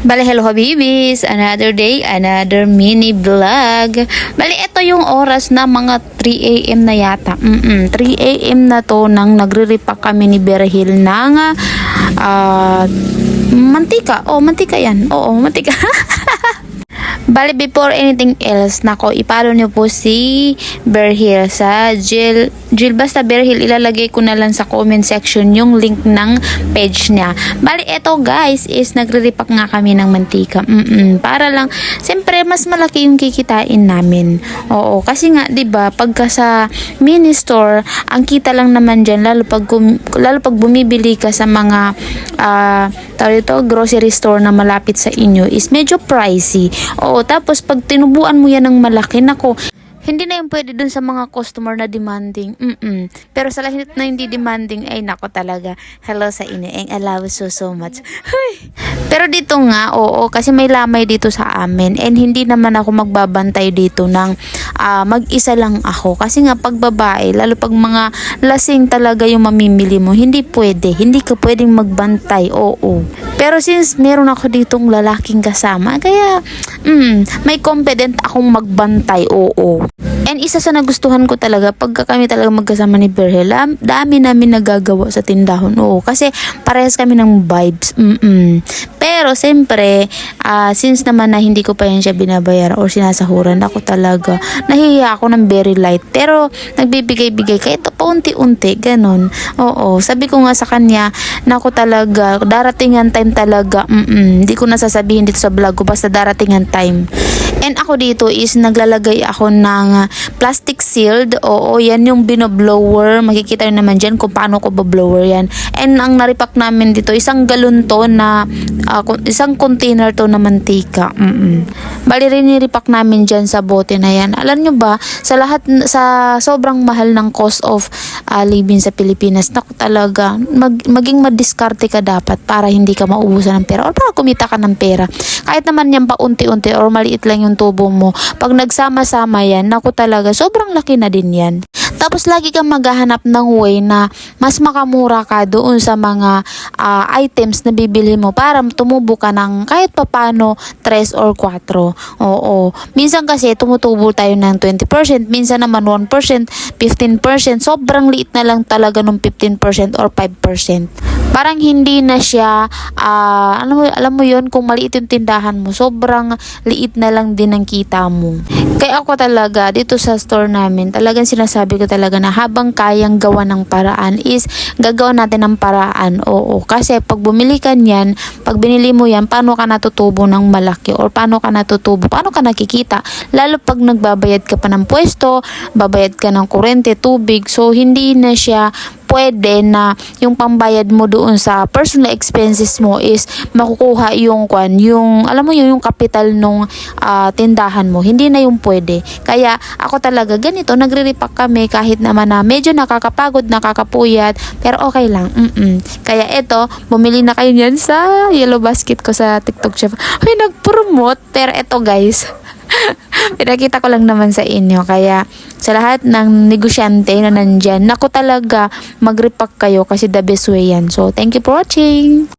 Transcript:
Bale, hello habibis! Another day, another mini vlog. Bale, ito yung oras na mga 3 AM na yata. 3 AM na to nang nagre-repack kami ni Berhil ng mantika. Oh, mantika yan. Oo, mantika. Bale, before anything else, nako, ipalo nyo po si Berhil sa Jill basta Berhil, ilalagay ko na lang sa comment section yung link ng page niya. Bale, eto guys, is nagre-repack nga kami ng mantika. Para lang, siyempre, mas malaki yung kikitain namin. Oo, kasi nga, 'di ba, pagka sa mini store, ang kita lang naman dyan, lalo pag bumibili ka sa mga grocery store na malapit sa inyo, is medyo pricey. Oo, tapos pag tinubuan mo yan ng malaki, nako, hindi na yung pwede dun sa mga customer na demanding. Pero sa lahat na hindi demanding, ay nako talaga. Hello sa inyo. And I love you so much. Huy. Pero dito nga, oo, kasi may lamay dito sa amin. And hindi naman ako magbabantay dito ng mag-isa lang ako. Kasi nga pag babae, lalo pag mga lasing talaga yung mamimili mo, hindi pwede. Hindi ka pwedeng magbantay. Oo. Pero since meron ako ditong lalaking kasama, kaya may confident akong magbantay. Oo. And isa sa nagustuhan ko talaga, pagka kami talaga magkasama ni Berhil, dami namin nagagawa sa tindahon. Oo, kasi parehas kami ng vibes. Pero siyempre, since naman na hindi ko pa yan siya binabayaran or sinasahuran, ako talaga, nahihiya ako ng very light. Pero nagbibigay-bigay, kahit paunti-unti, ganun. Oo, sabi ko nga sa kanya, na ako talaga, daratingan time talaga, hindi ko nasasabihin dito sa vlog ko, basta daratingan time. And ako dito is naglalagay ako ng plastic sealed. Oo, yan yung binoblower. Makikita nyo naman dyan kung paano ko bablower yan. And ang naripak namin dito, isang galon to na, isang container to na mantika. Bali rin niripak namin dyan sa bote na yan. Alam nyo ba, sa sobrang mahal ng cost of living sa Pilipinas, naku talaga, maging madiskarte ka dapat para hindi ka maubusan ng pera or para kumita ka ng pera. Kahit naman yan pa unti-unti or maliit lang yung tubo mo, pag nagsama-sama yan, naku talaga, sobrang laki na din yan. Tapos lagi kang maghahanap ng way na mas makamura ka doon sa mga items na bibili mo para tumubo ka ng kahit papano 3 or 4. Oo. Minsan kasi tumutubo tayo ng 20%, minsan naman 1%, 15%. Sobrang liit na lang talaga ng 15% or 5%. Parang hindi na siya, alam mo yun, kung maliit yung tindahan mo, sobrang liit na lang din ang kita mo. Kaya ako talaga, dito sa store namin, talagang sinasabi ko talaga na habang kayang gawa ng paraan is gagawa natin ng paraan. Oo, kasi pag bumili ka niyan, pag binili mo yan, paano ka natutubo ng malaki or paano ka nakikita, lalo pag nagbabayad ka pa ng pwesto, babayad ka ng kuryente, tubig, so hindi na siya pwede na yung pambayad mo doon sa personal expenses mo is makukuha yung alam mo yung kapital nung tindahan mo. Hindi na yung pwede. Kaya ako talaga ganito, nagre-repack kami kahit naman na medyo nakakapagod, nakakapuyat, pero okay lang. Kaya eto, bumili na kayo niyan sa Yellow Basket ko sa TikTok shop. Ay, nag-promote. Pero eto guys, pinakita ko lang naman sa inyo. Kaya sa lahat ng negosyante na nandyan, naku talaga, mag-repack kayo kasi the best way yan. So, thank you for watching.